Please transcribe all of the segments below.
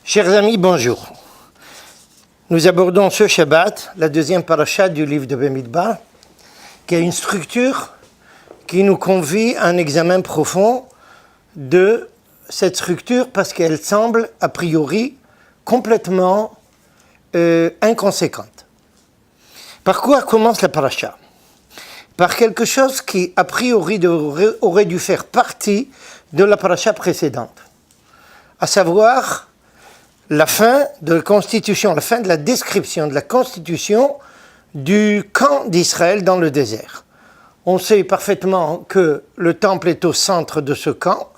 Chers amis, bonjour. Nous abordons ce Shabbat, la deuxième paracha du livre de Bamidbar, qui a une structure qui nous convie à un examen profond de cette structure parce qu'elle semble, a priori, complètement inconséquente. Par quoi commence la paracha? Par quelque chose qui, a priori, aurait dû faire partie de la paracha précédente, à savoir la fin de la constitution, la fin de la description de la constitution du camp d'Israël dans le désert. On sait parfaitement que le temple est au centre de ce camp,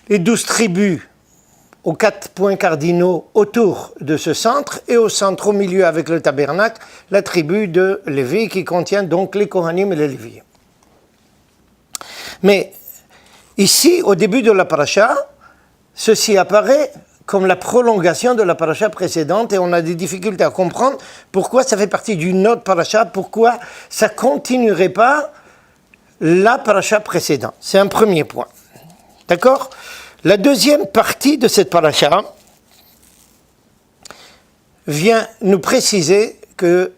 les 12 tribus aux 4 points cardinaux autour de ce centre, et au centre, au milieu avec le tabernacle, la tribu de Lévi qui contient donc les Kohanim et les Lévites. Mais ici, au début de la paracha, ceci apparaît comme la prolongation de la paracha précédente et on a des difficultés à comprendre pourquoi ça fait partie d'une autre paracha, pourquoi ça ne continuerait pas la paracha précédente. C'est un premier point. D'accord ? La deuxième partie de cette paracha vient nous préciser que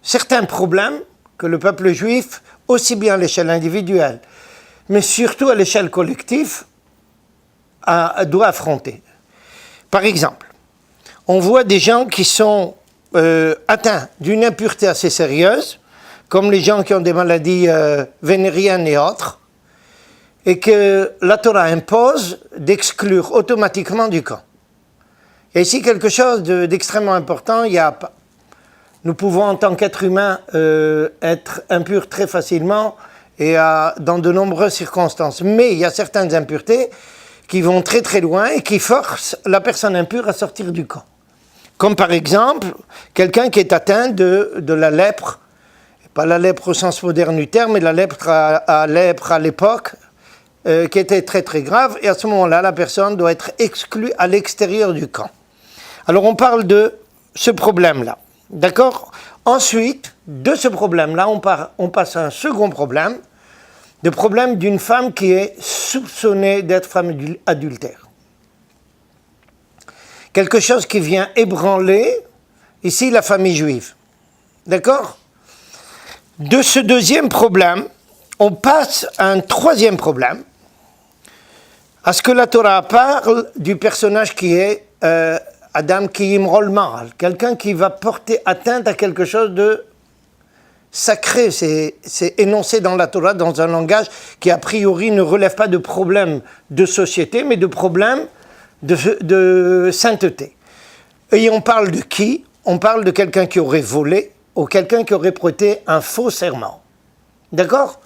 certains problèmes que le peuple juif, aussi bien à l'échelle individuelle, mais surtout à l'échelle collective, doit affronter. Par exemple, on voit des gens qui sont atteints d'une impureté assez sérieuse, comme les gens qui ont des maladies vénériennes et autres, et que la Torah impose d'exclure automatiquement du camp. Il y a ici quelque chose d'extrêmement important. Nous pouvons, en tant qu'être humain, être impurs très facilement et dans de nombreuses circonstances. Mais il y a certaines impuretés qui vont très très loin et qui forcent la personne impure à sortir du camp. Comme par exemple, quelqu'un qui est atteint de la lèpre, pas la lèpre au sens moderne du terme, mais la lèpre à l'époque, qui était très très grave, et à ce moment-là, la personne doit être exclue à l'extérieur du camp. Alors on parle de ce problème-là, d'accord ? Ensuite, de ce problème-là, on passe à un second problème, le problème d'une femme qui est soupçonnée d'être femme adultère. Quelque chose qui vient ébranler, ici, la famille juive. D'accord ? De ce deuxième problème, on passe à un troisième problème, à ce que la Torah parle du personnage qui est Adam qui imrol maral, quelqu'un qui va porter atteinte à quelque chose de sacré, c'est énoncé dans la Torah dans un langage qui a priori ne relève pas de problèmes de société, mais de problèmes de sainteté. Et on parle de qui ? On parle de quelqu'un qui aurait volé ou quelqu'un qui aurait prêté un faux serment. D'accord ?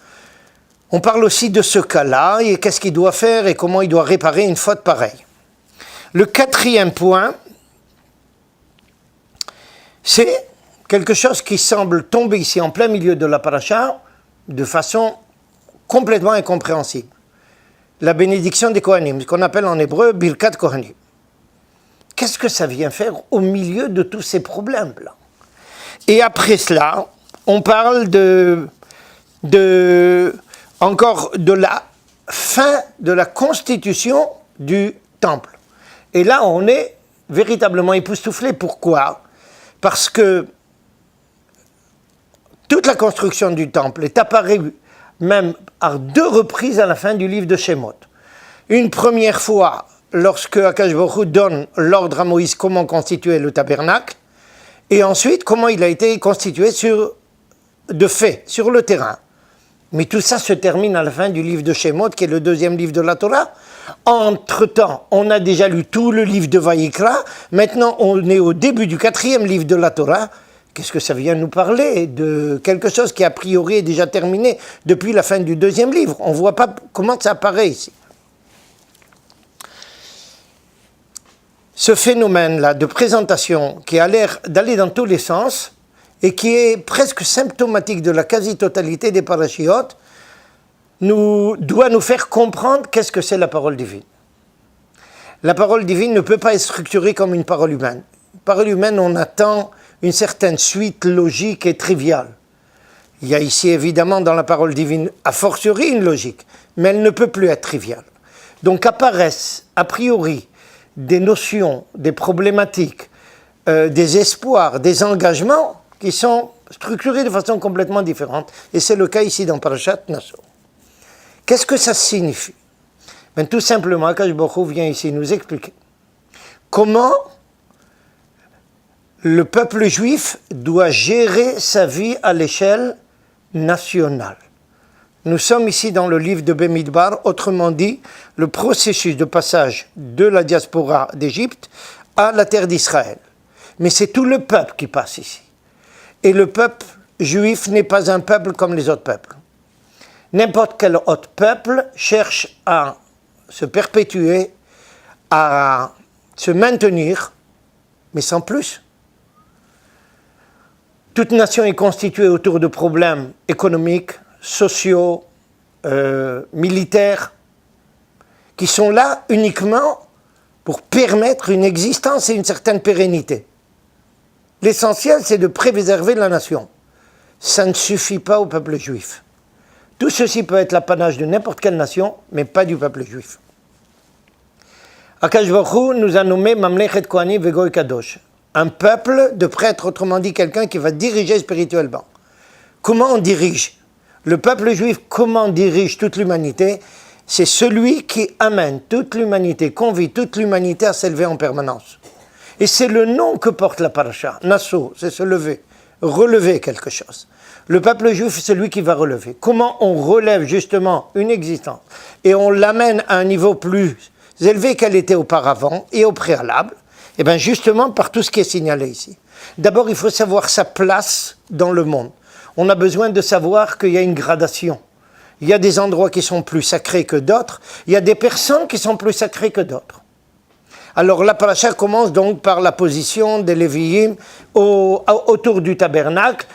On parle aussi de ce cas-là et qu'est-ce qu'il doit faire et comment il doit réparer une faute pareille. Le quatrième point, c'est quelque chose qui semble tomber ici en plein milieu de la paracha de façon complètement incompréhensible. La bénédiction des Kohanim, ce qu'on appelle en hébreu Birkat Kohanim. Qu'est-ce que ça vient faire au milieu de tous ces problèmes-là ? Et après cela, on parle encore de la fin de la constitution du temple. Et là, on est véritablement époustouflé. Pourquoi ? Parce que toute la construction du temple est apparue même à 2 reprises à la fin du livre de Shemot. Une première fois, lorsque Akash Baruch Hu donne l'ordre à Moïse comment constituer le tabernacle, et ensuite comment il a été constitué de fait, sur le terrain. Mais tout ça se termine à la fin du livre de Shemot, qui est le deuxième livre de la Torah. Entre-temps, on a déjà lu tout le livre de Vayikra. Maintenant, on est au début du 4e livre de la Torah. Qu'est-ce que ça vient nous parler de quelque chose qui a priori est déjà terminé depuis la fin du 2e livre. On ne voit pas comment ça apparaît ici. Ce phénomène-là de présentation qui a l'air d'aller dans tous les sens et qui est presque symptomatique de la quasi-totalité des parachiotes, doit nous faire comprendre qu'est-ce que c'est la parole divine. La parole divine ne peut pas être structurée comme une parole humaine. Une parole humaine, on attend une certaine suite logique et triviale. Il y a ici évidemment dans la parole divine a fortiori une logique, mais elle ne peut plus être triviale. Donc apparaissent a priori des notions, des problématiques, des espoirs, des engagements qui sont structurés de façon complètement différente. Et c'est le cas ici dans Parashat Naso. Qu'est-ce que ça signifie? Ben, tout simplement, Akadosh Baruch Hu vient ici nous expliquer comment le peuple juif doit gérer sa vie à l'échelle nationale. Nous sommes ici dans le livre de Bemidbar, autrement dit, le processus de passage de la diaspora d'Égypte à la terre d'Israël. Mais c'est tout le peuple qui passe ici. Et le peuple juif n'est pas un peuple comme les autres peuples. N'importe quel autre peuple cherche à se perpétuer, à se maintenir, mais sans plus. Toute nation est constituée autour de problèmes économiques, sociaux, militaires, qui sont là uniquement pour permettre une existence et une certaine pérennité. L'essentiel, c'est de préserver la nation. Ça ne suffit pas au peuple juif. Tout ceci peut être l'apanage de n'importe quelle nation, mais pas du peuple juif. Akadosh Baruch Hu nous a nommé Mamlechet Kohanim Vegoy Kadosh, un peuple de prêtres, autrement dit quelqu'un qui va diriger spirituellement. Comment on dirige? Le peuple juif, comment dirige toute l'humanité? C'est celui qui amène toute l'humanité, convie toute l'humanité à s'élever en permanence. Et c'est le nom que porte la paracha. Nasso, c'est se lever, relever quelque chose. Le peuple juif, c'est celui qui va relever. Comment on relève justement une existence et on l'amène à un niveau plus élevé qu'elle était auparavant et au préalable? Eh bien justement par tout ce qui est signalé ici. D'abord, il faut savoir sa place dans le monde. On a besoin de savoir qu'il y a une gradation. Il y a des endroits qui sont plus sacrés que d'autres. Il y a des personnes qui sont plus sacrées que d'autres. Alors la paracha commence donc par la position des Lévi'im autour du tabernacle.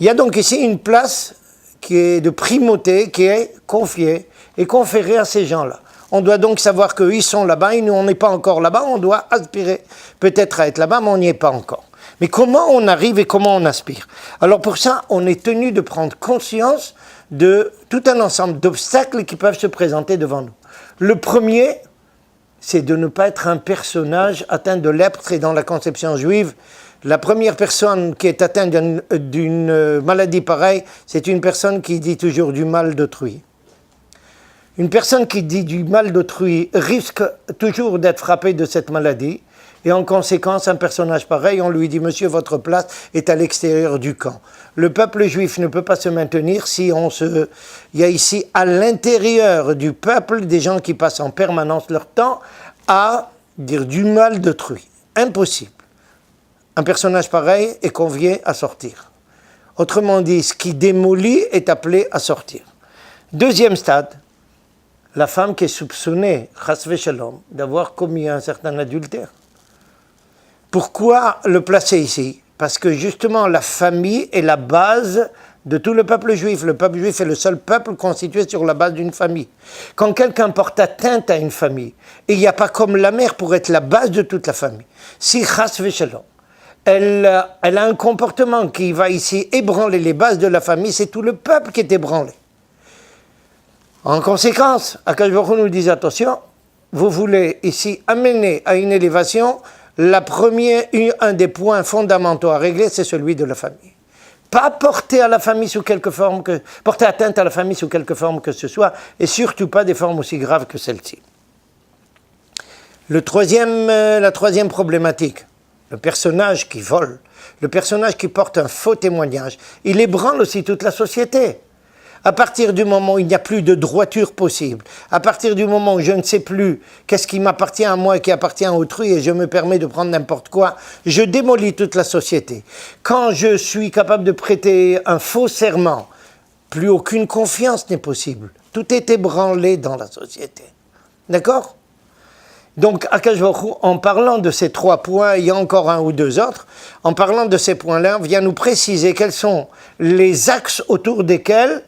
Il y a donc ici une place qui est de primauté, qui est confiée et conférée à ces gens-là. On doit donc savoir qu'eux, ils sont là-bas et nous, on n'est pas encore là-bas. On doit aspirer peut-être à être là-bas, mais on n'y est pas encore. Mais comment on arrive et comment on aspire? Alors pour ça, on est tenu de prendre conscience de tout un ensemble d'obstacles qui peuvent se présenter devant nous. Le premier, c'est de ne pas être un personnage atteint de lèpre. Et dans la conception juive, la première personne qui est atteinte d'une maladie pareille, c'est une personne qui dit toujours du mal d'autrui. Une personne qui dit du mal d'autrui risque toujours d'être frappée de cette maladie. Et en conséquence, un personnage pareil, on lui dit « Monsieur, votre place est à l'extérieur du camp ». Le peuple juif ne peut pas se maintenir si il y a ici à l'intérieur du peuple des gens qui passent en permanence leur temps à dire du mal d'autrui. Impossible. Un personnage pareil est convié à sortir. Autrement dit, ce qui démolit est appelé à sortir. Deuxième stade, la femme qui est soupçonnée, chas v'shalom, d'avoir commis un certain adultère. Pourquoi le placer ici? Parce que justement la famille est la base de tout le peuple juif. Le peuple juif est le seul peuple constitué sur la base d'une famille. Quand quelqu'un porte atteinte à une famille, et il n'y a pas comme la mère pour être la base de toute la famille. Si chas v'shalom, elle a un comportement qui va ici ébranler les bases de la famille, c'est tout le peuple qui est ébranlé. En conséquence, Akadosh Baruch Hu nous dit attention, vous voulez ici amener à une élévation, un des points fondamentaux à régler, c'est celui de la famille. Pas porter à la famille sous quelque forme porter atteinte à la famille sous quelque forme que ce soit, et surtout pas des formes aussi graves que celle-ci. La troisième problématique, le personnage qui vole, le personnage qui porte un faux témoignage, il ébranle aussi toute la société. À partir du moment où il n'y a plus de droiture possible, à partir du moment où je ne sais plus qu'est-ce qui m'appartient à moi et qui appartient à autrui et je me permets de prendre n'importe quoi, je démolis toute la société. Quand je suis capable de prêter un faux serment, plus aucune confiance n'est possible. Tout est ébranlé dans la société. D'accord ? Donc, Akadosh Baruch Hu, en parlant de ces trois points, il y a encore un ou deux autres, en parlant de ces points-là, vient nous préciser quels sont les axes autour desquels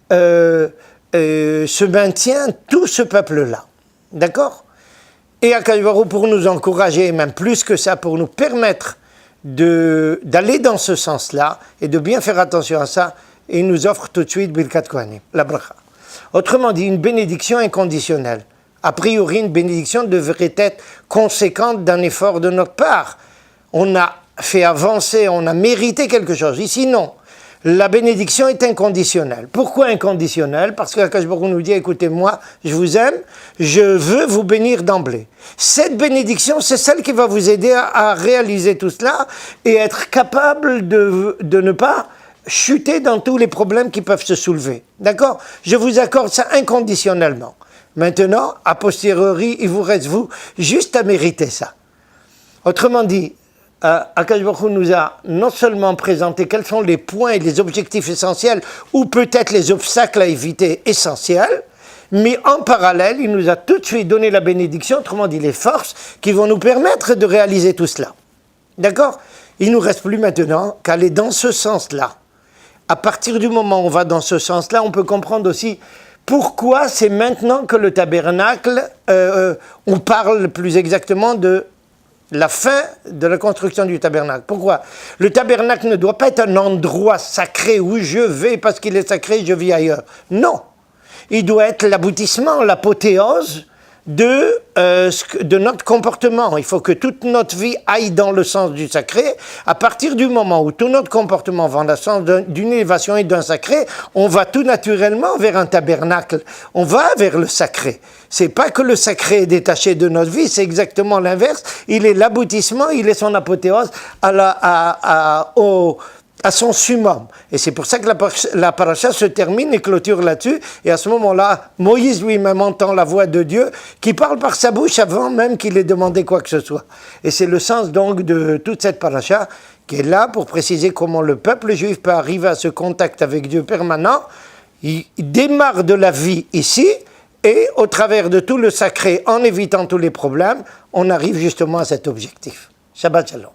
se maintient tout ce peuple-là. D'accord? Et Akadosh Baruch Hu, pour nous encourager, et même plus que ça, pour nous permettre d'aller dans ce sens-là et de bien faire attention à ça, il nous offre tout de suite Birkat Kohanim, la bracha. Autrement dit, une bénédiction inconditionnelle. A priori, une bénédiction devrait être conséquente d'un effort de notre part. On a fait avancer, on a mérité quelque chose. Ici, non. La bénédiction est inconditionnelle. Pourquoi inconditionnelle? Parce que Akadosh Baruch Hu nous dit, écoutez, moi, je vous aime, je veux vous bénir d'emblée. Cette bénédiction, c'est celle qui va vous aider à réaliser tout cela et être capable de ne pas chuter dans tous les problèmes qui peuvent se soulever. D'accord? Je vous accorde ça inconditionnellement. Maintenant, a posteriori, il vous reste, vous, juste à mériter ça. Autrement dit, Akadosh Baruch Hu nous a non seulement présenté quels sont les points et les objectifs essentiels, ou peut-être les obstacles à éviter essentiels, mais en parallèle, il nous a tout de suite donné la bénédiction, autrement dit les forces, qui vont nous permettre de réaliser tout cela. D'accord? Il ne nous reste plus maintenant qu'aller dans ce sens-là. À partir du moment où on va dans ce sens-là, on peut comprendre aussi pourquoi c'est maintenant que le tabernacle, on parle plus exactement de la fin de la construction du tabernacle. Pourquoi? Le tabernacle ne doit pas être un endroit sacré où je vais parce qu'il est sacré, je vis ailleurs. Non. Il doit être l'aboutissement, l'apothéose de notre comportement. Il faut que toute notre vie aille dans le sens du sacré. À partir du moment où tout notre comportement va dans le sens d'une élévation et d'un sacré, on va tout naturellement vers un tabernacle. On va vers le sacré. C'est pas que le sacré est détaché de notre vie, c'est exactement l'inverse. Il est l'aboutissement, il est son apothéose à son summum. Et c'est pour ça que la paracha se termine et clôture là-dessus. Et à ce moment-là, Moïse lui-même entend la voix de Dieu qui parle par sa bouche avant même qu'il ait demandé quoi que ce soit. Et c'est le sens donc de toute cette paracha qui est là pour préciser comment le peuple juif peut arriver à ce contact avec Dieu permanent. Il démarre de la vie ici et au travers de tout le sacré, en évitant tous les problèmes, on arrive justement à cet objectif. Shabbat Shalom.